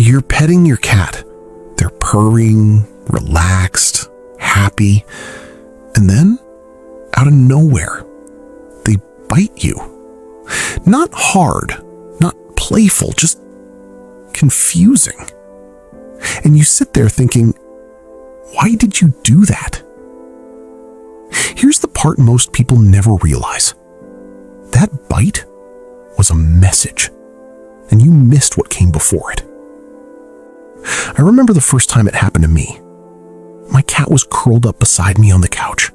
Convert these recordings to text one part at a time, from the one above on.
You're petting your cat. They're purring, relaxed, happy, and then, out of nowhere, they bite you. Not hard, not playful, just confusing. And you sit there thinking, why did you do that? Here's the part most people never realize. That bite was a message, and you missed what came before it. I remember the first time it happened to me. My cat was curled up beside me on the couch.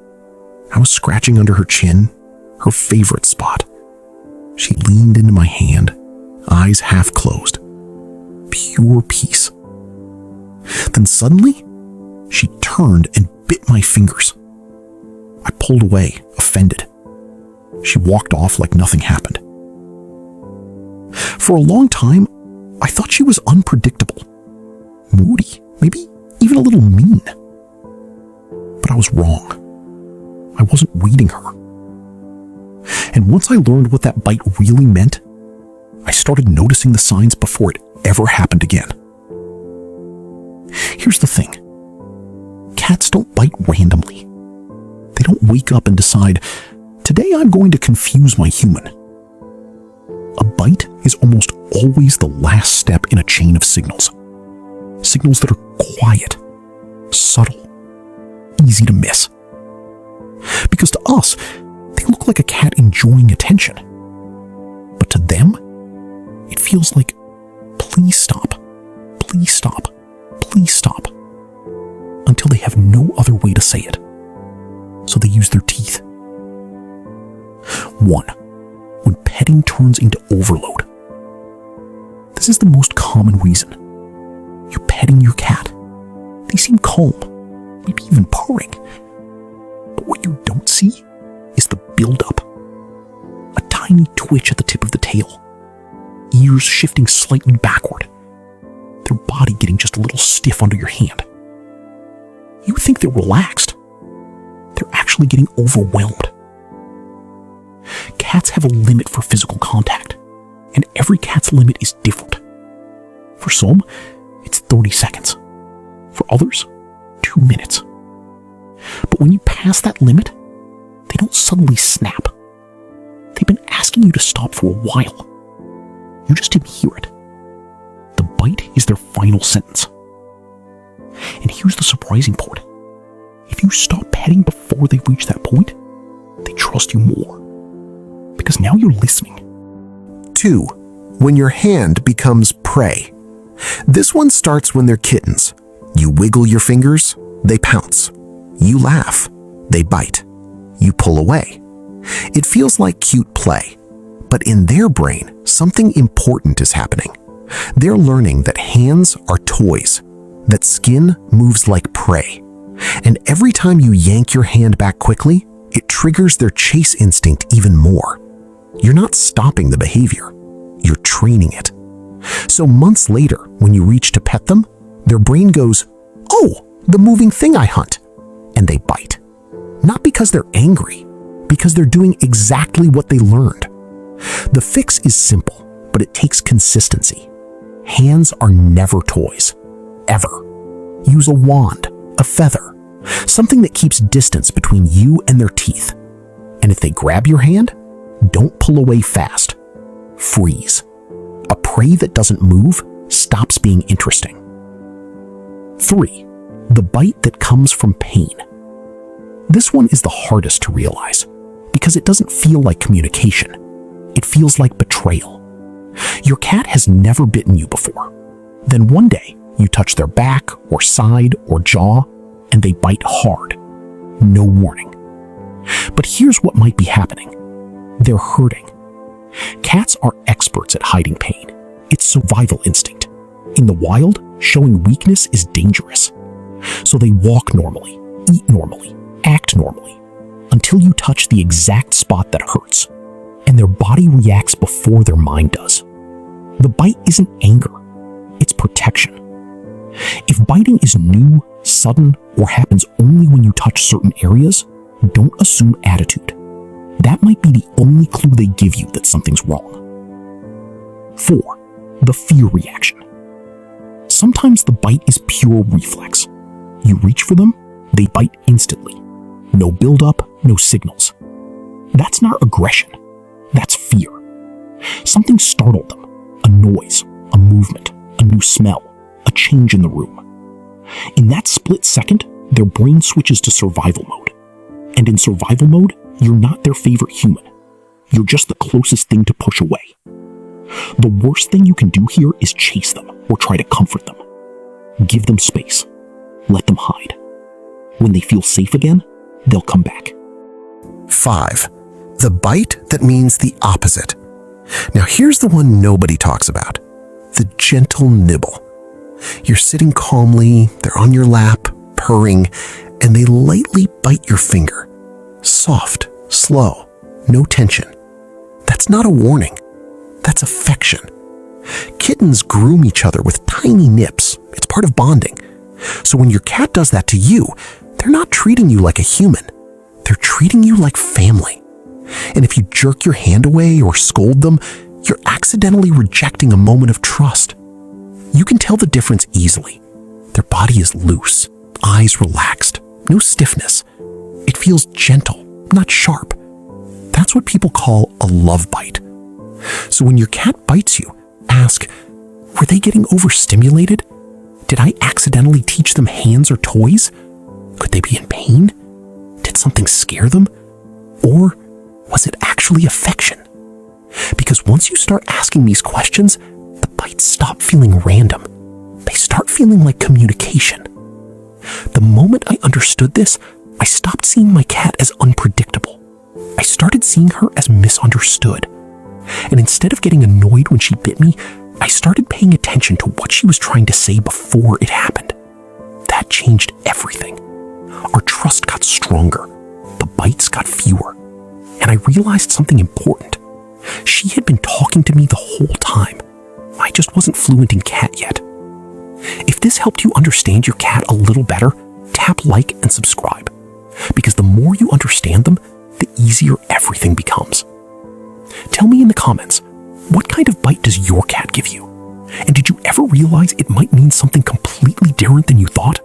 I was scratching under her chin, her favorite spot. She leaned into my hand, eyes half closed. Pure peace. Then suddenly, she turned and bit my fingers. I pulled away, offended. She walked off like nothing happened. For a long time, I thought she was unpredictable, moody, maybe even a little mean. But I was wrong. I wasn't reading her. And once I learned what that bite really meant, I started noticing the signs before it ever happened again. Here's the thing. Cats don't bite randomly. They don't wake up and decide, today I'm going to confuse my human. A bite is almost always the last step in a chain of signals. Signals that are quiet, subtle, easy to miss. Because to us, they look like a cat enjoying attention. But to them, it feels like, please stop, please stop, please stop, until they have no other way to say it. So they use their teeth. 1. When petting turns into overload. This is the most common reason. You're petting your cat. They seem calm, maybe even purring. But what you don't see is the buildup. A tiny twitch at the tip of the tail. Ears shifting slightly backward. Their body getting just a little stiff under your hand. You think they're relaxed. They're actually getting overwhelmed. Cats have a limit for physical contact, and every cat's limit is different. For some, it's 30 seconds. For others, 2 minutes. But when you pass that limit, they don't suddenly snap. They've been asking you to stop for a while. You just didn't hear it. The bite is their final sentence. And here's the surprising part. If you stop petting before they reach that point, they trust you more. Because now you're listening. 2. When your hand becomes prey. This one starts when they're kittens. You wiggle your fingers, they pounce. You laugh, they bite. You pull away. It feels like cute play. But in their brain, something important is happening. They're learning that hands are toys, that skin moves like prey. And every time you yank your hand back quickly, it triggers their chase instinct even more. You're not stopping the behavior, you're training it. So months later, when you reach to pet them, their brain goes, oh, the moving thing I hunt. And they bite. Not because they're angry, because they're doing exactly what they learned. The fix is simple, but it takes consistency. Hands are never toys, ever. Use a wand, a feather, something that keeps distance between you and their teeth. And if they grab your hand, don't pull away fast. Freeze. A prey that doesn't move stops being interesting. 3. The bite that comes from pain. This one is the hardest to realize because it doesn't feel like communication. It feels like betrayal. Your cat has never bitten you before. Then one day, you touch their back or side or jaw, and they bite hard. No warning. But here's what might be happening. They're hurting. Cats are experts at hiding pain. It's survival instinct. In the wild, showing weakness is dangerous. So they walk normally, eat normally, act normally, until you touch the exact spot that hurts. And their body reacts before their mind does. The bite isn't anger, it's protection. If biting is new, sudden, or happens only when you touch certain areas, don't assume attitude. That might be the only clue they give you that something's wrong. 4. The fear reaction. Sometimes the bite is pure reflex. You reach for them, they bite instantly. No build-up, no signals. That's not aggression. That's fear. Something startled them. A noise, a movement, a new smell, a change in the room. In that split second, their brain switches to survival mode. And in survival mode, you're not their favorite human. You're just the closest thing to push away. The worst thing you can do here is chase them or try to comfort them. Give them space. Let them hide. When they feel safe again, they'll come back. 5. The bite that means the opposite. Now here's the one nobody talks about. The gentle nibble. You're sitting calmly, they're on your lap, purring, and they lightly bite your finger. Soft, slow, no tension. That's not a warning. That's affection. Kittens groom each other with tiny nips. It's part of bonding. So when your cat does that to you, they're not treating you like a human. They're treating you like family. And if you jerk your hand away or scold them, you're accidentally rejecting a moment of trust. You can tell the difference easily. Their body is loose, eyes relaxed, no stiffness. It feels gentle, not sharp. That's what people call a love bite. So when your cat bites you, ask, were they getting overstimulated? Did I accidentally teach them hands or toys? Could they be in pain? Did something scare them? Or was it actually affection? Because once you start asking these questions, the bites stop feeling random. They start feeling like communication. The moment I understood this, I stopped seeing my cat as unpredictable. I started seeing her as misunderstood. And instead of getting annoyed when she bit me, I started paying attention to what she was trying to say before it happened. That changed everything. Our trust got stronger. The bites got fewer. And I realized something important. She had been talking to me the whole time. I just wasn't fluent in cat yet. If this helped you understand your cat a little better, tap like and subscribe. Because the more you understand them, the easier everything becomes. Tell me in the comments, what kind of bite does your cat give you? And did you ever realize it might mean something completely different than you thought?